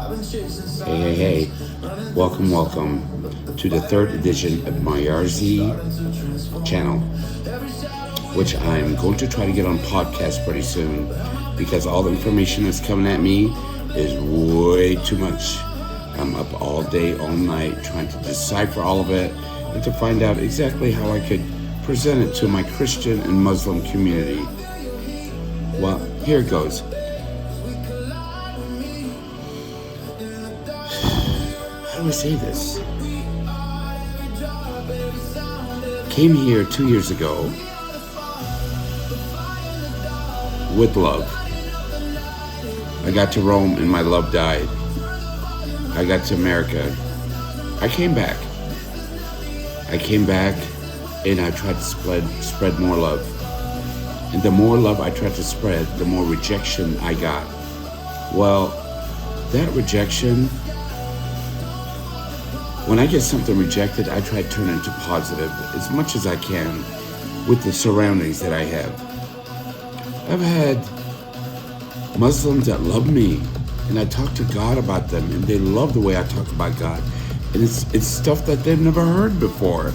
Hey. Welcome to the third edition of Maiarze channel, which I'm going to try to get on podcast pretty soon because all the information that's coming at me is way too much. I'm up all day, all night, trying to decipher all of it and to find out exactly how I could present it to my Christian and Muslim community. Well, here it goes. How do I say this? Came here 2 years ago with love. I got to Rome and my love died. I got to America. I came back and I tried to spread more love. And the more love I tried to spread, the more rejection I got. Well, that rejection, when I get something rejected, I try to turn it into positive as much as I can with the surroundings that I have. I've had Muslims that love me, and I talk to God about them, and they love the way I talk about God. And it's stuff that they've never heard before,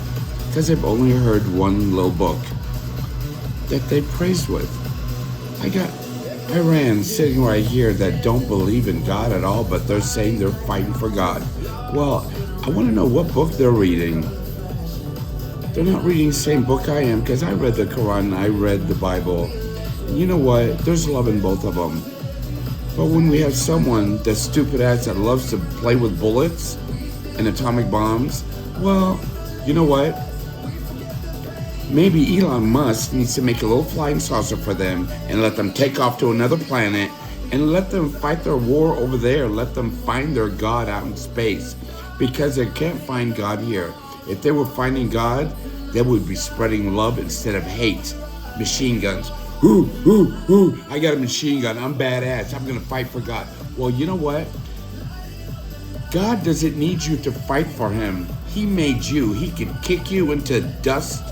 because they've only heard one little book that they praised with. I got Iran sitting right here that don't believe in God at all, but they're saying they're fighting for God. Well, I want to know what book they're reading. They're not reading the same book I am, because I read the Quran, I read the Bible. And you know what? There's love in both of them. But when we have someone that's stupid ass that loves to play with bullets and atomic bombs, well, you know what? Maybe Elon Musk needs to make a little flying saucer for them and let them take off to another planet and let them fight their war over there. Let them find their God out in space, because they can't find God here. If they were finding God, they would be spreading love instead of hate. Machine guns. Ooh, I got a machine gun. I'm badass. I'm going to fight for God. Well, you know what? God doesn't need you to fight for him. He made you. He can kick you into dust,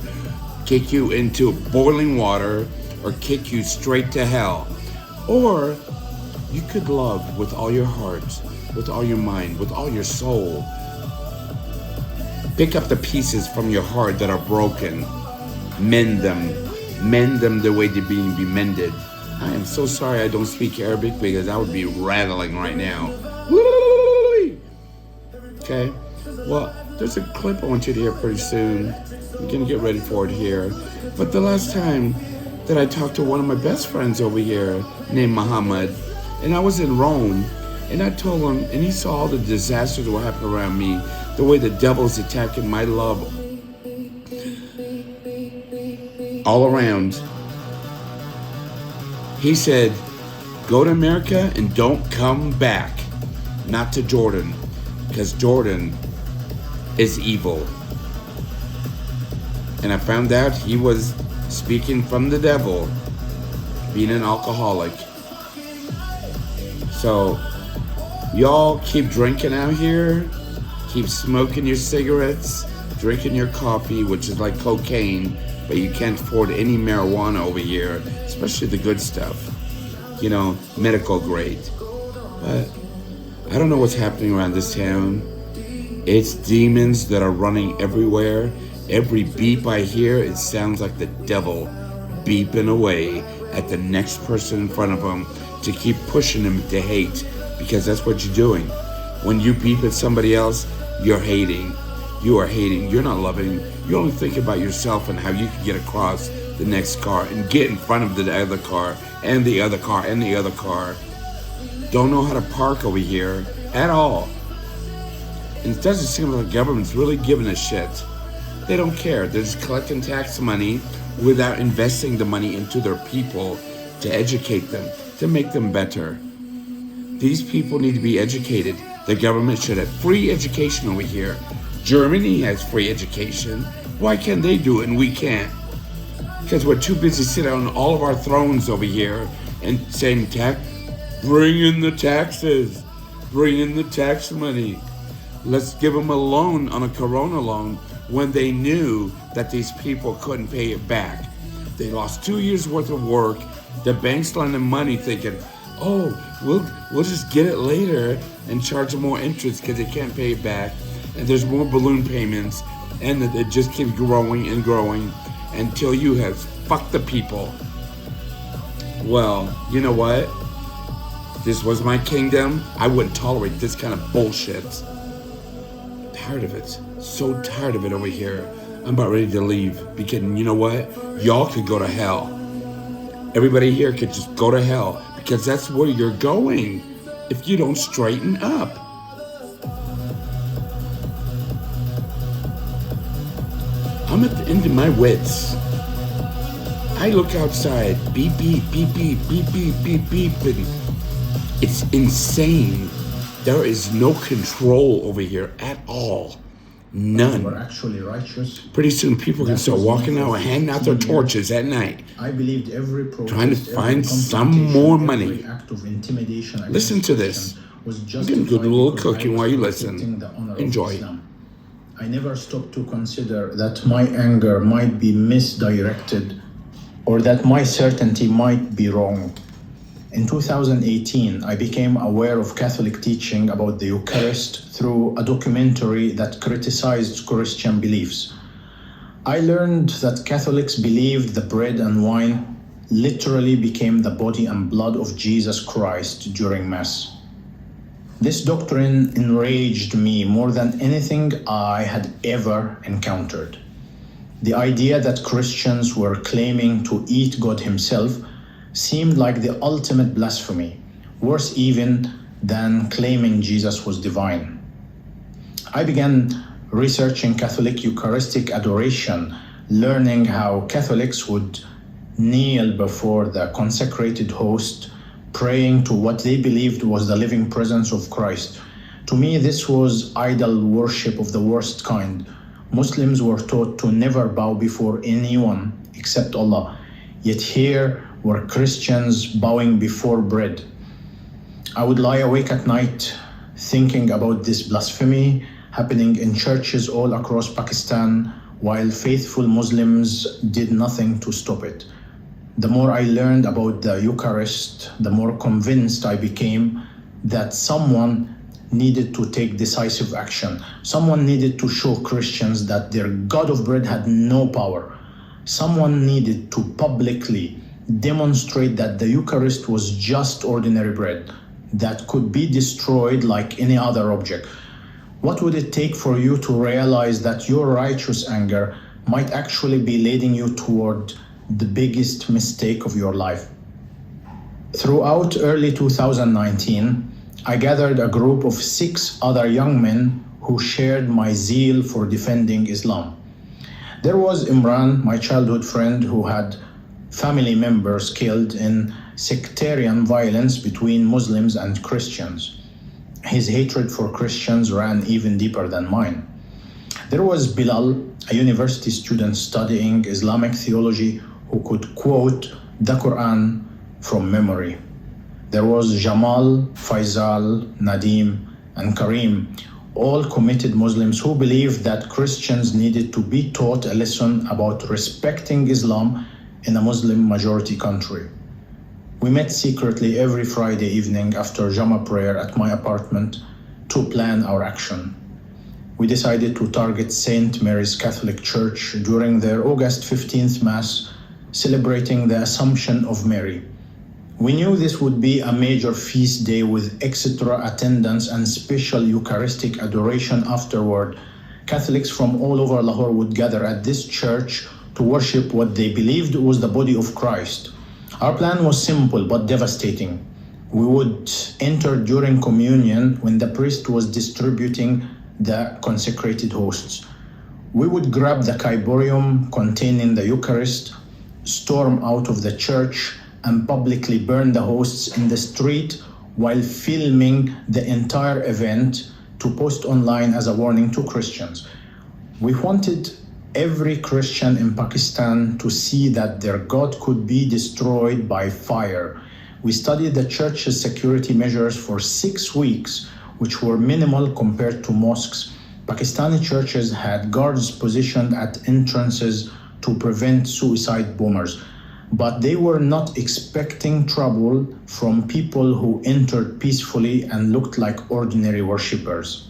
kick you into boiling water, or kick you straight to hell. Or you could love with all your heart, with all your mind, with all your soul. Pick up the pieces from your heart that are broken. Mend them the way they're being be mended. I am so sorry I don't speak Arabic, because I would be rattling right now. Okay, well, there's a clip I want you to hear pretty soon. I'm gonna get ready for it here. But the last time that I talked to one of my best friends over here named Muhammad, and I was in Rome, and I told him, and he saw all the disasters that were happening around me, the way the devil's attacking my love all around. He said, go to America and don't come back. Not to Jordan, because Jordan is evil. And I found out he was speaking from the devil, being an alcoholic. So, y'all keep drinking out here, keep smoking your cigarettes, drinking your coffee, which is like cocaine, but you can't afford any marijuana over here, especially the good stuff, medical grade. But I don't know what's happening around this town. It's demons that are running everywhere. Every beep I hear, it sounds like the devil beeping away at the next person in front of them to keep pushing them to hate, because that's what you're doing. When you beep at somebody else, you're hating. You are hating. You're not loving. You only think about yourself and how you can get across the next car and get in front of the other car and the other car and the other car. Don't know how to park over here at all. And it doesn't seem like the government's really giving a shit. They don't care. They're just collecting tax money without investing the money into their people to educate them, to make them better. These people need to be educated. The government should have free education over here. Germany has free education. Why can't they do it and we can't? Because we're too busy sitting on all of our thrones over here and saying, bring in the taxes, bring in the tax money. Let's give them a loan on a Corona loan, when they knew that these people couldn't pay it back. They lost 2 years worth of work. The banks lent them money thinking, oh, we'll just get it later and charge them more interest because they can't pay it back, and there's more balloon payments, and it just keeps growing and growing until you have fucked the people. Well, you know what? If this was my kingdom, I wouldn't tolerate this kind of bullshit. Tired of it. So tired of it over here. I'm about ready to leave because you know what? Y'all could go to hell. Everybody here could just go to hell because that's where you're going if you don't straighten up. I'm at the end of my wits. I look outside, beep, beep, beep, beep, beep, beep, beep, beep, and it's insane. There is no control over here at all. None. Were actually righteous. Pretty soon people can start walking out and handing out their torches at night. I believed every protest, trying to find some more money. Act of intimidation listen to this. You can do a little cooking while you listen. Enjoy. I never stopped to consider that my anger might be misdirected or that my certainty might be wrong. In 2018, I became aware of Catholic teaching about the Eucharist through a documentary that criticized Christian beliefs. I learned that Catholics believed the bread and wine literally became the body and blood of Jesus Christ during Mass. This doctrine enraged me more than anything I had ever encountered. The idea that Christians were claiming to eat God Himself seemed like the ultimate blasphemy, worse even than claiming Jesus was divine. I began researching Catholic Eucharistic adoration, learning how Catholics would kneel before the consecrated host, praying to what they believed was the living presence of Christ. To me, this was idol worship of the worst kind. Muslims were taught to never bow before anyone except Allah. Yet here were Christians bowing before bread. I would lie awake at night thinking about this blasphemy happening in churches all across Pakistan, while faithful Muslims did nothing to stop it. The more I learned about the Eucharist, the more convinced I became that someone needed to take decisive action. Someone needed to show Christians that their God of bread had no power. Someone needed to publicly demonstrate that the Eucharist was just ordinary bread that could be destroyed like any other object. What would it take for you to realize that your righteous anger might actually be leading you toward the biggest mistake of your life? Throughout early 2019, I gathered a group of 6 other young men who shared my zeal for defending Islam. There was Imran, my childhood friend, who had family members killed in sectarian violence between Muslims and Christians. His hatred for Christians ran even deeper than mine. There was Bilal, a university student studying Islamic theology who could quote the Quran from memory. There was Jamal, Faisal, Nadim, and Karim, all committed Muslims who believed that Christians needed to be taught a lesson about respecting Islam in a Muslim majority country. We met secretly every Friday evening after Jama prayer at my apartment to plan our action. We decided to target St. Mary's Catholic Church during their August 15th Mass, celebrating the Assumption of Mary. We knew this would be a major feast day with extra attendance and special Eucharistic adoration afterward. Catholics from all over Lahore would gather at this church to worship what they believed was the body of Christ. Our plan was simple but devastating. We would enter during communion when the priest was distributing the consecrated hosts. We would grab the ciborium containing the Eucharist, storm out of the church, and publicly burn the hosts in the street while filming the entire event to post online as a warning to Christians. We wanted every Christian in Pakistan to see that their God could be destroyed by fire. We studied the church's security measures for 6 weeks, which were minimal compared to mosques. Pakistani churches had guards positioned at entrances to prevent suicide bombers. but they were not expecting trouble from people who entered peacefully and looked like ordinary worshippers.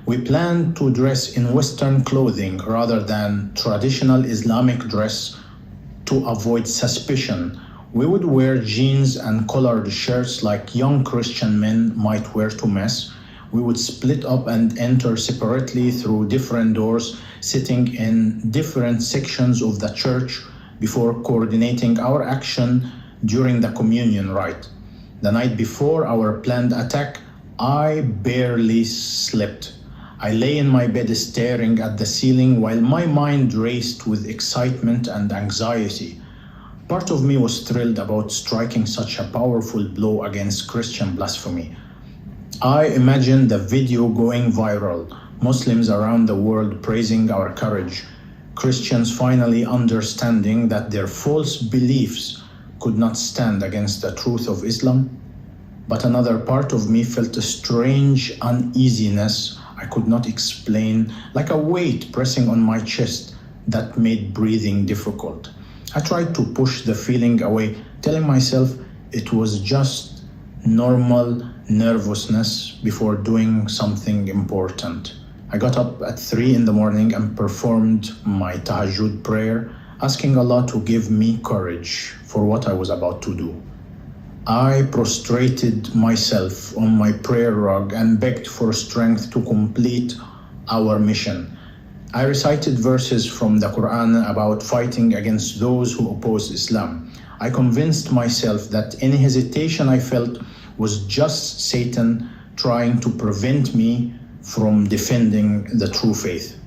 We planned to dress in Western clothing rather than traditional Islamic dress to avoid suspicion. We would wear jeans and collared shirts like young Christian men might wear to mass. We would split up and enter separately through different doors, sitting in different sections of the church before coordinating our action during the communion rite. The night before our planned attack, I barely slept. I lay in my bed staring at the ceiling while my mind raced with excitement and anxiety. Part of me was thrilled about striking such a powerful blow against Christian blasphemy. I imagined the video going viral, Muslims around the world praising our courage, Christians finally understanding that their false beliefs could not stand against the truth of Islam. But another part of me felt a strange uneasiness I could not explain, like a weight pressing on my chest that made breathing difficult. I tried to push the feeling away, telling myself it was just normal nervousness before doing something important. I got up at 3 in the morning and performed my tahajjud prayer, asking Allah to give me courage for what I was about to do. I prostrated myself on my prayer rug and begged for strength to complete our mission. I recited verses from the Quran about fighting against those who oppose Islam. I convinced myself that any hesitation I felt was just Satan trying to prevent me from defending the true faith.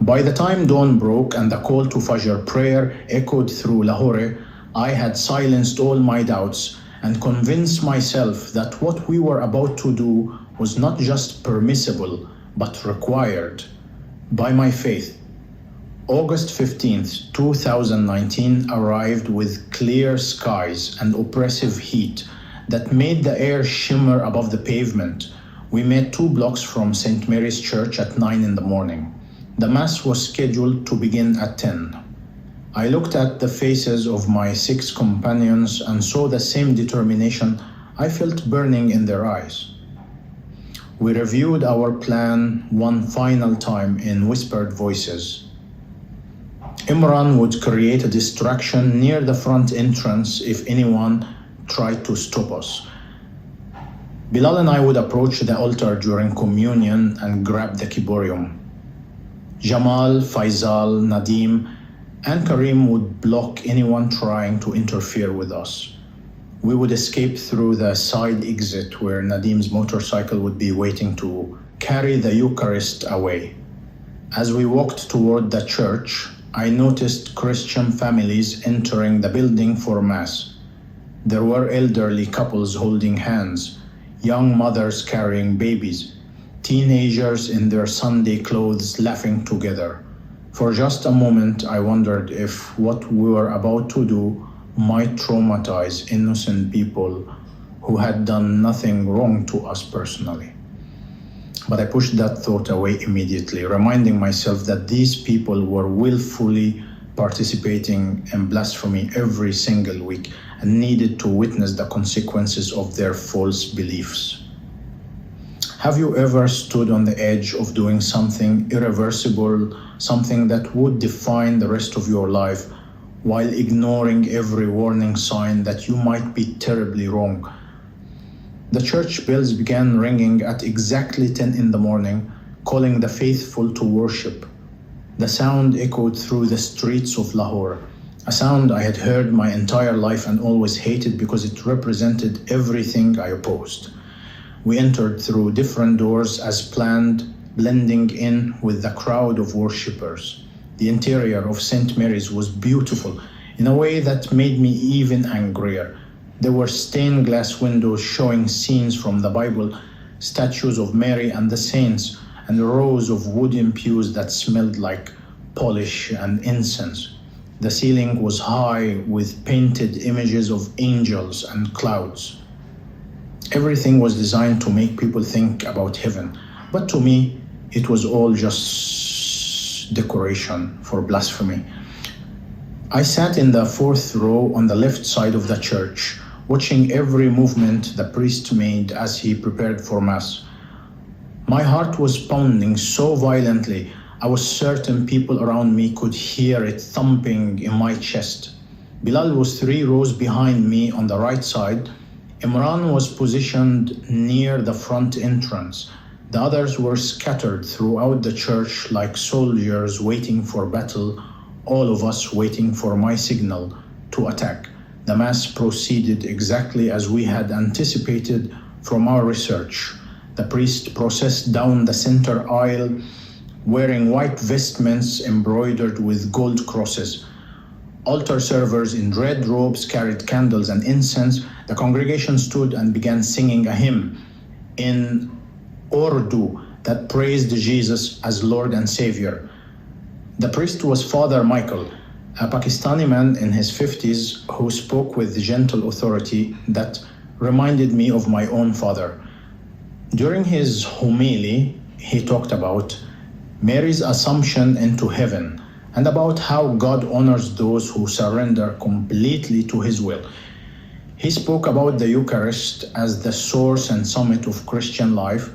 By the time dawn broke and the call to Fajr prayer echoed through Lahore, I had silenced all my doubts and convinced myself that what we were about to do was not just permissible, but required by my faith. August 15th, 2019 arrived with clear skies and oppressive heat that made the air shimmer above the pavement. We met 2 blocks from St. Mary's Church at 9 in the morning. The Mass was scheduled to begin at 10. I looked at the faces of my 6 companions and saw the same determination I felt burning in their eyes. We reviewed our plan one final time in whispered voices. Imran would create a distraction near the front entrance if anyone tried to stop us. Bilal and I would approach the altar during communion and grab the kiborium. Jamal, Faisal, Nadim, and Karim would block anyone trying to interfere with us. We would escape through the side exit where Nadim's motorcycle would be waiting to carry the Eucharist away. As we walked toward the church, I noticed Christian families entering the building for Mass. There were elderly couples holding hands, young mothers carrying babies, teenagers in their Sunday clothes laughing together. For just a moment, I wondered if what we were about to do might traumatize innocent people who had done nothing wrong to us personally. But I pushed that thought away immediately, reminding myself that these people were willfully participating in blasphemy every single week and needed to witness the consequences of their false beliefs. Have you ever stood on the edge of doing something irreversible, something that would define the rest of your life, while ignoring every warning sign that you might be terribly wrong? The church bells began ringing at exactly 10 in the morning, calling the faithful to worship. The sound echoed through the streets of Lahore, a sound I had heard my entire life and always hated because it represented everything I opposed. We entered through different doors as planned, blending in with the crowd of worshippers. The interior of St. Mary's was beautiful in a way that made me even angrier. There were stained glass windows showing scenes from the Bible, statues of Mary and the saints, and rows of wooden pews that smelled like polish and incense. The ceiling was high with painted images of angels and clouds. Everything was designed to make people think about heaven, but to me, it was all just decoration for blasphemy. I sat in the fourth row on the left side of the church, watching every movement the priest made as he prepared for Mass. My heart was pounding so violently, I was certain people around me could hear it thumping in my chest. Bilal was 3 rows behind me on the right side. Imran was positioned near the front entrance. The others were scattered throughout the church like soldiers waiting for battle, all of us waiting for my signal to attack. The Mass proceeded exactly as we had anticipated from our research. The priest processed down the center aisle, wearing white vestments embroidered with gold crosses. Altar servers in red robes carried candles and incense. The congregation stood and began singing a hymn in Urdu that praised Jesus as Lord and Savior. The priest was Father Michael, a Pakistani man in his 50s who spoke with gentle authority that reminded me of my own father. During his homily, he talked about Mary's assumption into heaven and about how God honors those who surrender completely to his will. He spoke about the Eucharist as the source and summit of Christian life,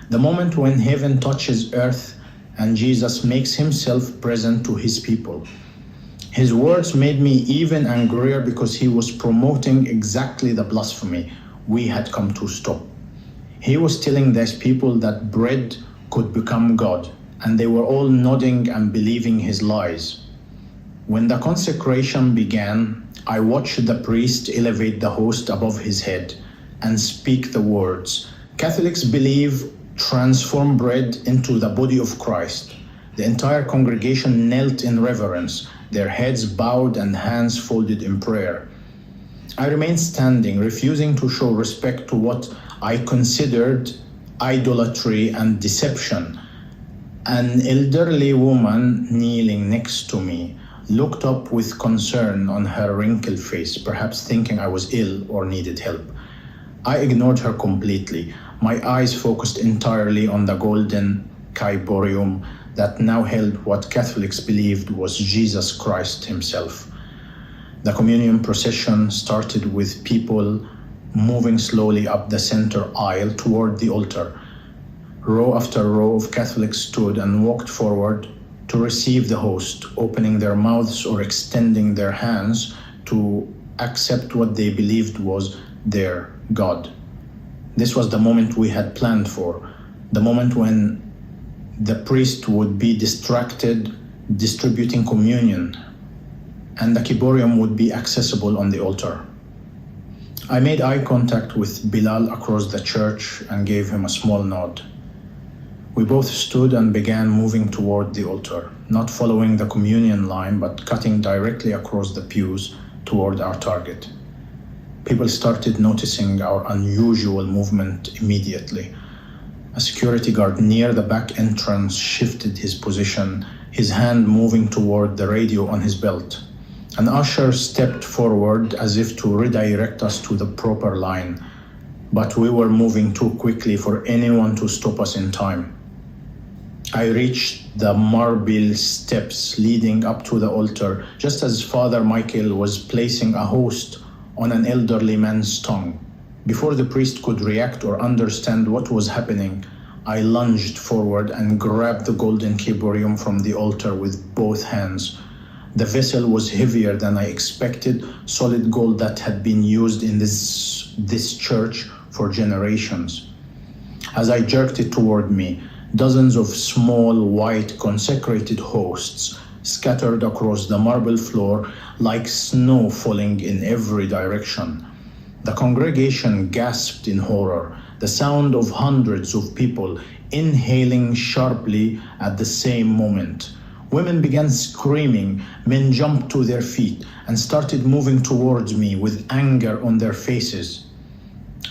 the moment when heaven touches earth and Jesus makes himself present to his people. His words made me even angrier because he was promoting exactly the blasphemy we had come to stop. He was telling these people that bread could become God, and they were all nodding and believing his lies. When the consecration began, I watched the priest elevate the host above his head and speak the words. Catholics believe transform bread into the body of Christ. The entire congregation knelt in reverence, their heads bowed and hands folded in prayer. I remained standing, refusing to show respect to what I considered idolatry and deception. An elderly woman kneeling next to me looked up with concern on her wrinkled face, perhaps thinking I was ill or needed help. I ignored her completely. My eyes focused entirely on the golden ciborium that now held what Catholics believed was Jesus Christ himself. The communion procession started with people moving slowly up the center aisle toward the altar. Row after row of Catholics stood and walked forward to receive the host, opening their mouths or extending their hands to accept what they believed was their God. This was the moment we had planned for, the moment when the priest would be distracted distributing communion and the ciborium would be accessible on the altar. I made eye contact with Bilal across the church and gave him a small nod. We both stood and began moving toward the altar, not following the communion line, but cutting directly across the pews toward our target. People started noticing our unusual movement immediately. A security guard near the back entrance shifted his position, his hand moving toward the radio on his belt. An usher stepped forward as if to redirect us to the proper line, but we were moving too quickly for anyone to stop us in time. I reached the marble steps leading up to the altar just as Father Michael was placing a host on an elderly man's tongue. Before the priest could react or understand what was happening, I lunged forward and grabbed the golden ciborium from the altar with both hands. The vessel was heavier than I expected, solid gold that had been used in this church for generations. As I jerked it toward me, dozens of small, white, consecrated hosts scattered across the marble floor like snow falling in every direction. The congregation gasped in horror, the sound of hundreds of people inhaling sharply at the same moment. Women began screaming, men jumped to their feet and started moving towards me with anger on their faces.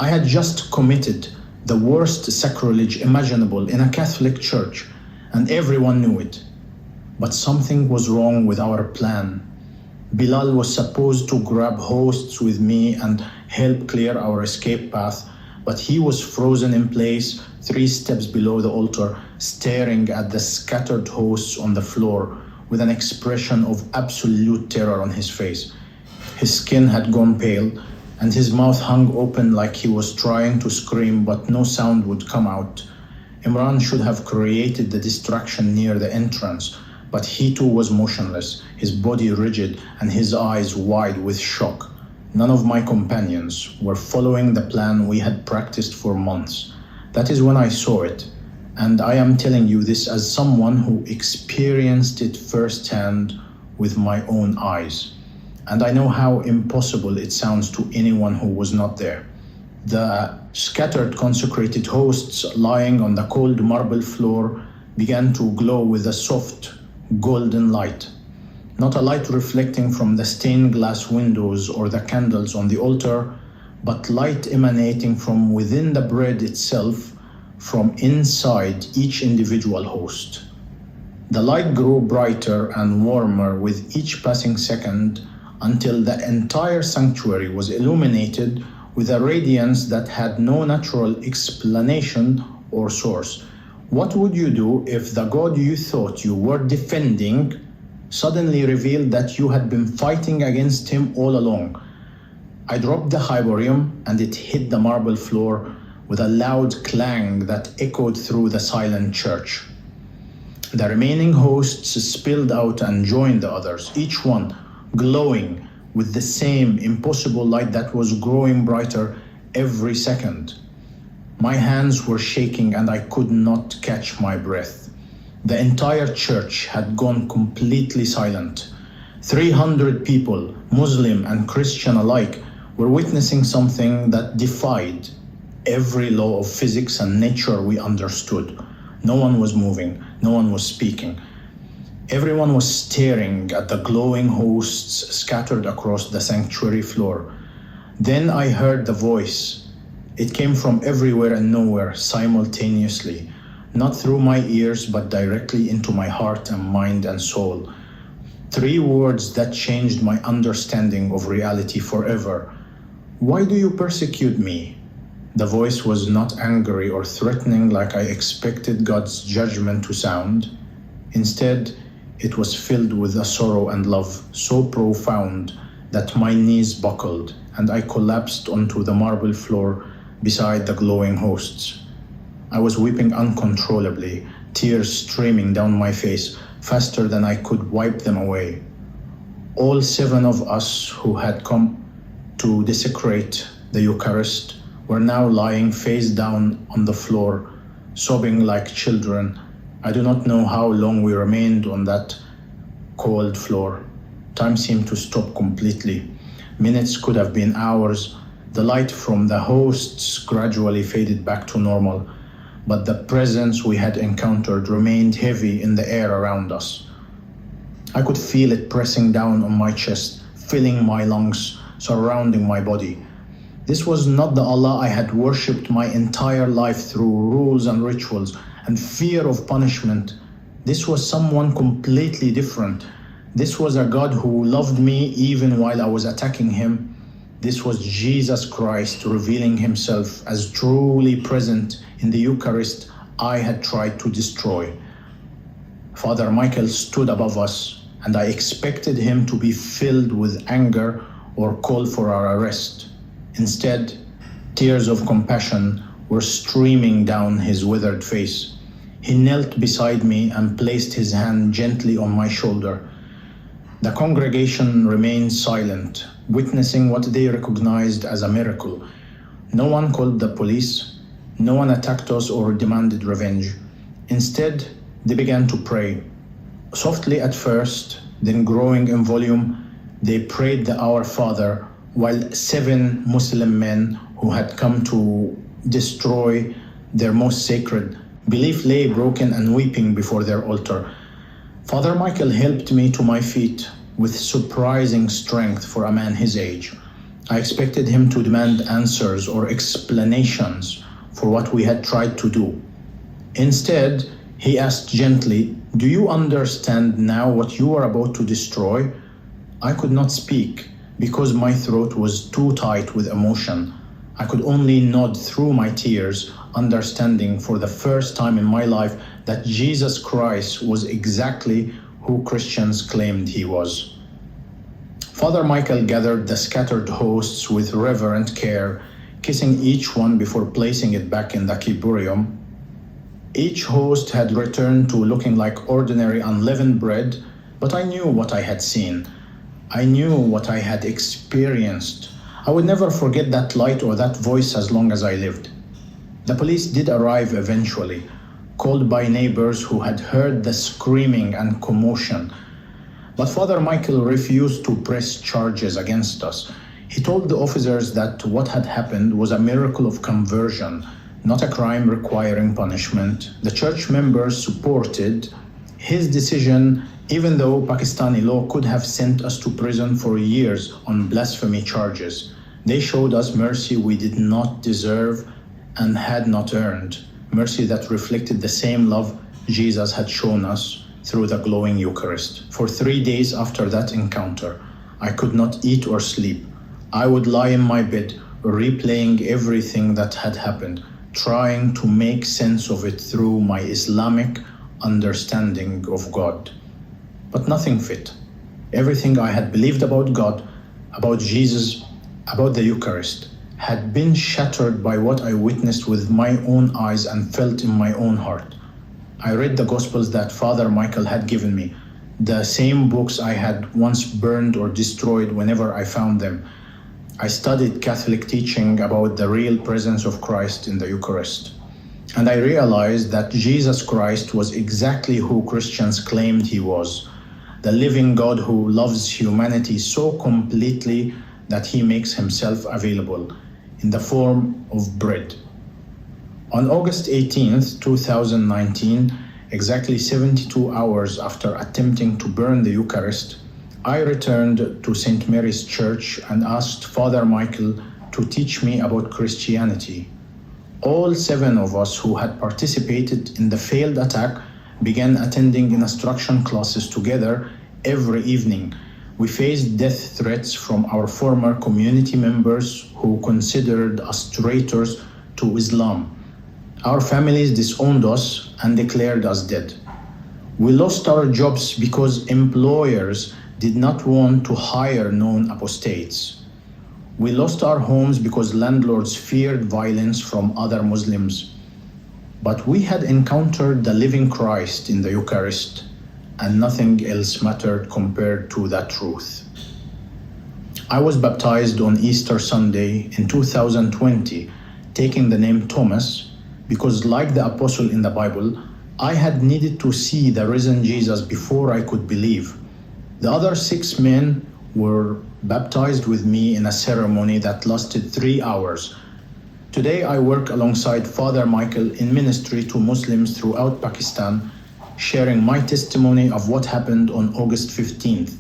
I had just committed the worst sacrilege imaginable in a Catholic church, and everyone knew it. But something was wrong with our plan. Bilal was supposed to grab hosts with me and help clear our escape path, but he was frozen in place 3 steps below the altar, staring at the scattered hosts on the floor, with an expression of absolute terror on his face. His skin had gone pale, and his mouth hung open like he was trying to scream, but no sound would come out. Imran should have created the distraction near the entrance, but he too was motionless, his body rigid and his eyes wide with shock. None of my companions were following the plan we had practiced for months. That is when I saw it, and I am telling you this as someone who experienced it firsthand with my own eyes. And I know how impossible it sounds to anyone who was not there. The scattered consecrated hosts lying on the cold marble floor began to glow with a soft golden light. Not a light reflecting from the stained glass windows or the candles on the altar, but light emanating from within the bread itself, from inside each individual host. The light grew brighter and warmer with each passing second until the entire sanctuary was illuminated with a radiance that had no natural explanation or source. What would you do if the God you thought you were defending suddenly revealed that you had been fighting against him all along? I dropped the Hyborium and it hit the marble floor with a loud clang that echoed through the silent church. The remaining hosts spilled out and joined the others, each one glowing with the same impossible light that was growing brighter every second. My hands were shaking and I could not catch my breath. The entire church had gone completely silent. 300 people, Muslim and Christian alike, were witnessing something that defied every law of physics and nature we understood. No one was moving, no one was speaking. Everyone was staring at the glowing hosts scattered across the sanctuary floor. Then I heard the voice. It came from everywhere and nowhere simultaneously, not through my ears, but directly into my heart and mind and soul. 3 words that changed my understanding of reality forever. Why do you persecute me? The voice was not angry or threatening like I expected God's judgment to sound. Instead, it was filled with a sorrow and love so profound that my knees buckled and I collapsed onto the marble floor beside the glowing hosts. I was weeping uncontrollably, tears streaming down my face faster than I could wipe them away. All 7 of us who had come to desecrate the Eucharist were now lying face down on the floor, sobbing like children. I do not know how long we remained on that cold floor. Time seemed to stop completely. Minutes could have been hours. The light from the hosts gradually faded back to normal, but the presence we had encountered remained heavy in the air around us. I could feel it pressing down on my chest, filling my lungs, surrounding my body. This was not the Allah I had worshipped my entire life through rules and rituals and fear of punishment. This was someone completely different. This was a God who loved me even while I was attacking him. This was Jesus Christ revealing himself as truly present in the Eucharist I had tried to destroy. Father Michael stood above us, and I expected him to be filled with anger or call for our arrest. Instead, tears of compassion were streaming down his withered face. He knelt beside me and placed his hand gently on my shoulder. The congregation remained silent, witnessing what they recognized as a miracle. No one called the police, no one attacked us or demanded revenge. Instead, they began to pray. Softly at first, then growing in volume, they prayed the Our Father, while 7 Muslim men who had come to destroy their most sacred belief lay broken and weeping before their altar. Father Michael helped me to my feet with surprising strength for a man his age. I expected him to demand answers or explanations for what we had tried to do. Instead, he asked gently, "Do you understand now what you are about to destroy?" I could not speak because my throat was too tight with emotion. I could only nod through my tears, understanding for the first time in my life that Jesus Christ was exactly who Christians claimed he was. Father Michael gathered the scattered hosts with reverent care, kissing each one before placing it back in the ciborium. Each host had returned to looking like ordinary unleavened bread, but I knew what I had seen. I knew what I had experienced. I would never forget that light or that voice as long as I lived. The police did arrive eventually, called by neighbors who had heard the screaming and commotion. But Father Michael refused to press charges against us. He told the officers that what had happened was a miracle of conversion, not a crime requiring punishment. The church members supported his decision, even though Pakistani law could have sent us to prison for years on blasphemy charges. They showed us mercy we did not deserve and had not earned, mercy that reflected the same love Jesus had shown us through the glowing Eucharist. For 3 days after that encounter, I could not eat or sleep. I would lie in my bed, replaying everything that had happened, trying to make sense of it through my Islamic understanding of God. But nothing fit. Everything I had believed about God, about Jesus, about the Eucharist, had been shattered by what I witnessed with my own eyes and felt in my own heart. I read the Gospels that Father Michael had given me, the same books I had once burned or destroyed whenever I found them. I studied Catholic teaching about the real presence of Christ in the Eucharist. And I realized that Jesus Christ was exactly who Christians claimed he was, the living God who loves humanity so completely that he makes himself available in the form of bread. On August 18th, 2019, exactly 72 hours after attempting to burn the Eucharist, I returned to St. Mary's Church and asked Father Michael to teach me about Christianity. All 7 of us who had participated in the failed attack began attending instruction classes together every evening. We faced death threats from our former community members who considered us traitors to Islam. Our families disowned us and declared us dead. We lost our jobs because employers did not want to hire known apostates. We lost our homes because landlords feared violence from other Muslims. But we had encountered the living Christ in the Eucharist, and nothing else mattered compared to that truth. I was baptized on Easter Sunday in 2020, taking the name Thomas, because like the apostle in the Bible, I had needed to see the risen Jesus before I could believe. The other 6 men were baptized with me in a ceremony that lasted 3 hours. Today I work alongside Father Michael in ministry to Muslims throughout Pakistan, sharing my testimony of what happened on August 15th.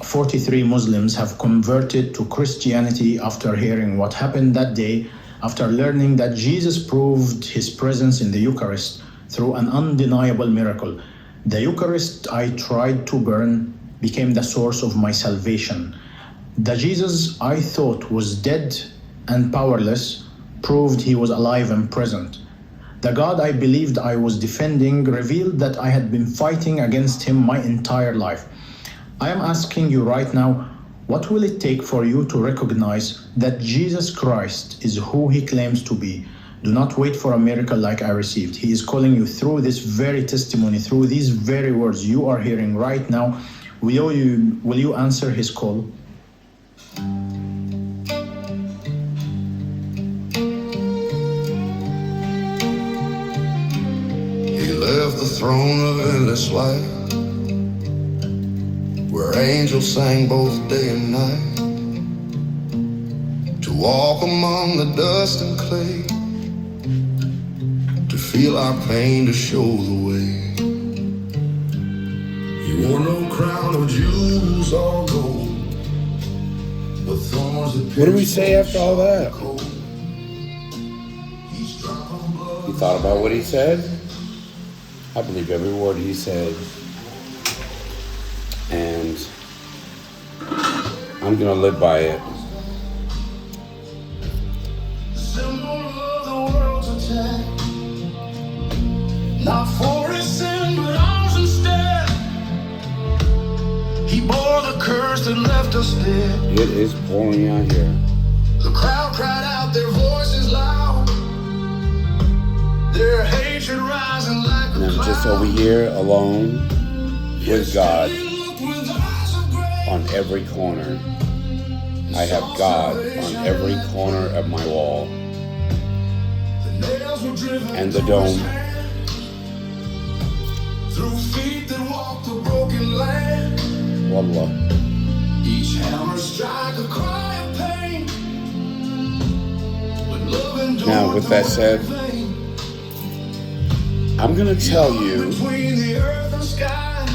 43 Muslims have converted to Christianity after hearing what happened that day, after learning that Jesus proved his presence in the Eucharist through an undeniable miracle. The Eucharist I tried to burn became the source of my salvation. The Jesus I thought was dead and powerless proved he was alive and present. The God I believed I was defending revealed that I had been fighting against him my entire life. I am asking you right now, what will it take for you to recognize that Jesus Christ is who he claims to be? Do not wait for a miracle like I received. He is calling you through this very testimony, through these very words you are hearing right now. Will you answer his call? He left the throne of endless light, where angels sang both day and night, to walk among the dust and clay, to feel our pain, to show the way. He wore no crown of jewels or gold, but thorns that What do we say after all that? You thought about what he said? I believe every word he said. And I'm gonna live by it. Symbol of the world's attack, not for his sin, but ours instead. had left us there. It is pouring out here. The crowd cried out, their voices loud, their hatred rising like And a I'm cloud. just over here alone with God on every corner. I have God on every corner of my wall and the dome. Through feet that walk the broken land. Wallah. Each hammer strike a cry of pain. But love and Now, with that said, I'm going to tell you between the earth and sky.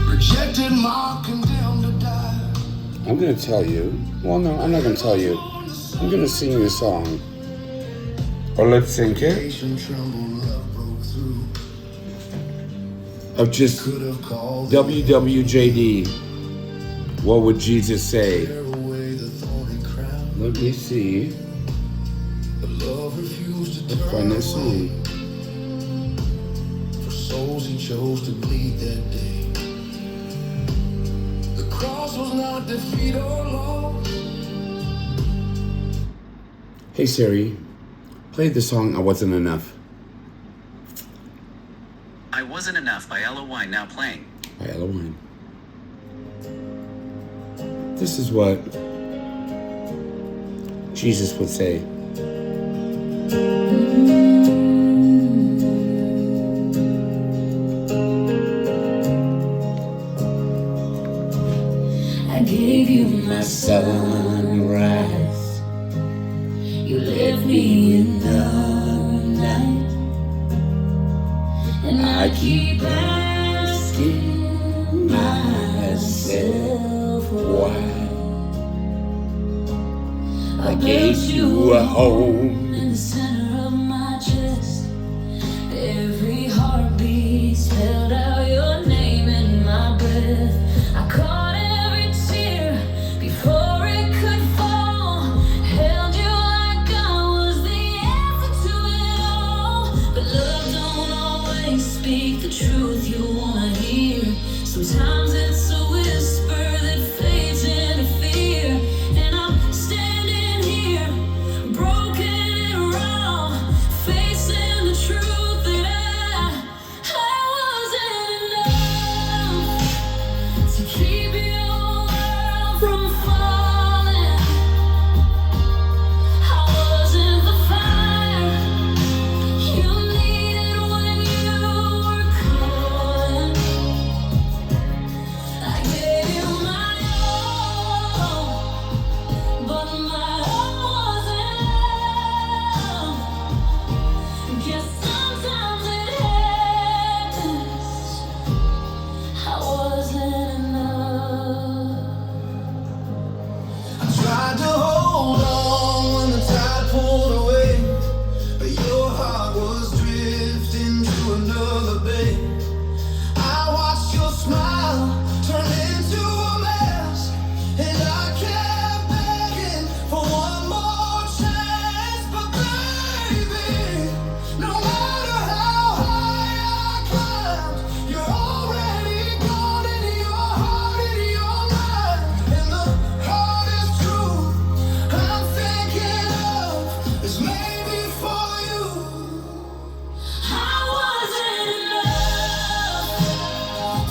Rejected, mocked, condemned to die. I'm going to tell you. Well, no, I'm not going to tell you. I'm going to sing you a song. Or lip sync it. Nation trembled, love broke through. Of just Could have called wwjd. What would Jesus say? away the thorny crown. Let me see But love refused to if I turn find this away. song. For souls he chose to bleed that day. The cross was not defeat or loss. Hey Siri, play the song I Wasn't Enough I Wasn't Enough by LOY, now playing. by Ella Wine. This is what Jesus would say. I gave you my sunrise. You left me in the night. And I keep asking myself why. I gave you a home in the center of my chest. Every heartbeat spelled out your name in my breath. I caught every tear before it could fall. Held you like I was the answer to it all. But love don't always speak the truth you wanna hear. Sometimes it's a whisper that fades into fear. And I'm standing here, broken and raw, facing the truth that I wasn't enough to keep your world from falling. I wasn't the fire you needed when you were calling. I gave you my all, but my all wasn't enough. Guess sometimes it happens. I wasn't enough. I tried to hold on when the tide pulled away, but your heart was drifting to another bay. I watched your smile turn into a mess, and I kept begging for one more chance. But baby, no matter how high I climbed, you're already gone into your heart, into your mind. And the hardest truth I'm thinking of is maybe for you. I wasn't enough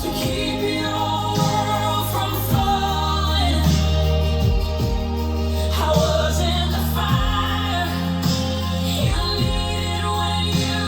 to keep your world from falling. I wasn't the fire you needed when you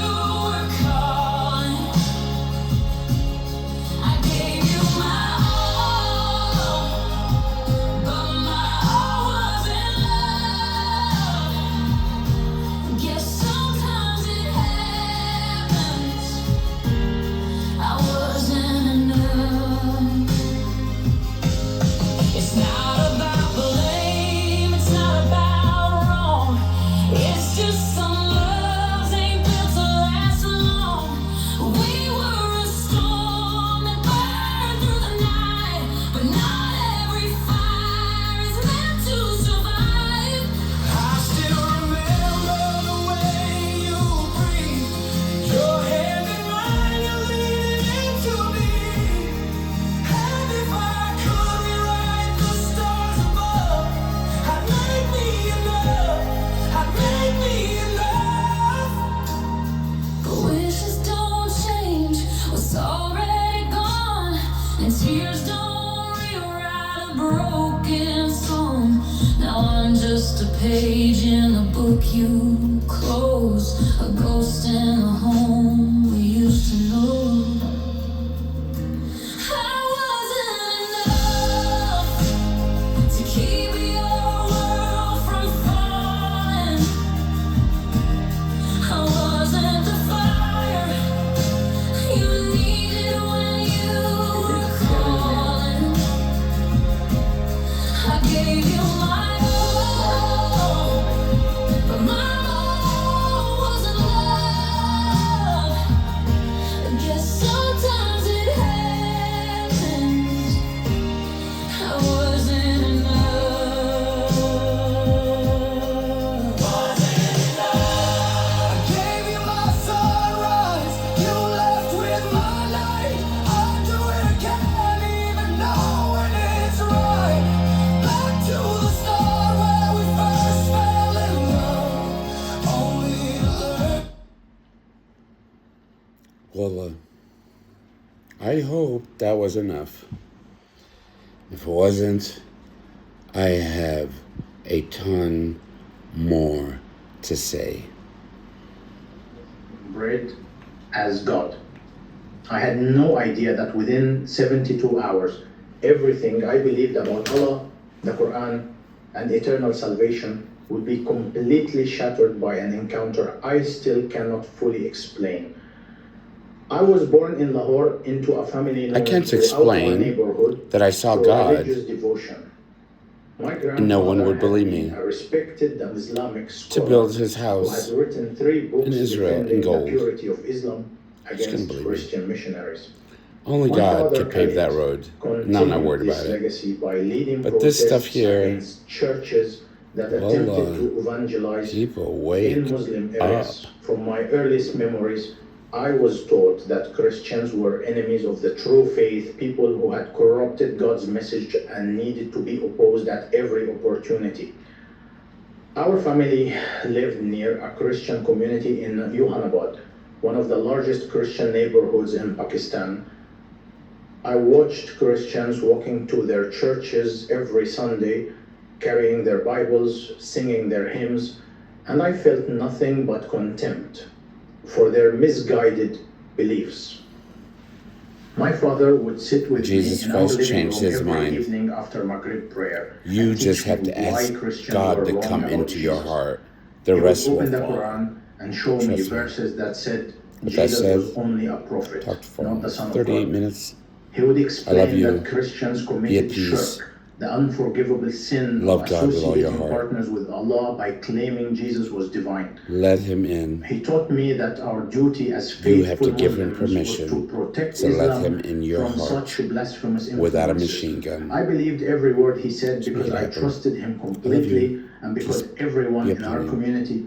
page in the book you close, a ghost in the home we used to know. I wasn't enough to keep your world from falling. I wasn't the fire you needed when you were calling. I gave you my all, but my all wasn't love. I guess sometimes it happens. I wasn't enough. I gave you my sunrise, you left with my night. I'll do it again, even know when it's right. Back to the start where we first fell in love, only to learn. Well, I hope that was enough. If it wasn't, I have a ton more to say. Bread as God. I had no idea that within 72 hours, everything I believed about Allah, the Quran, and eternal salvation would be completely shattered by an encounter I still cannot fully explain. I was born in Lahore into a family known can't throughout our explain neighborhood that I saw for God, religious devotion. My and no one would grandfather believe had me, been a respected Islamic to scholar build his who house has written 3 books in Israel in defending gold. the purity of Islam couldn't against believe me. Christian missionaries. Only My God father could pave that Khalid road. And I'm not worried continued about this it. legacy by leading But this stuff protests here, against churches that well, attempted to evangelize people, in wake Muslim up. areas. From my earliest memories, I was taught that Christians were enemies of the true faith, people who had corrupted God's message and needed to be opposed at every opportunity. Our family lived near a Christian community in Yohanabad, one of the largest Christian neighborhoods in Pakistan. I watched Christians walking to their churches every Sunday, carrying their Bibles, singing their hymns, and I felt nothing but contempt for their misguided beliefs. My father would sit with Jesus me in our Christ living changed room his every mind. evening after Maghrib prayer. You and just teach have me to why ask Christians God were to wrong come about into your Jesus. heart. The He rest would will open the follow. Quran and show me Trust me. verses that said With that Jesus said, was only a prophet, talked for not the Son of 38 God. minutes. He would I love explain you. that Christians Be at committed peace. shirk, the unforgivable sin Love of God with all your associating heart. partners with Allah by claiming Jesus was divine. Let him in. He taught me that our duty as You have faithful to give him Muslims was to permission protect to let Islam him in your from heart such blasphemous without a influences. machine gun. I believed every word he said Just make because it I happen. trusted him I love completely you. and because Just everyone be in our obedient. community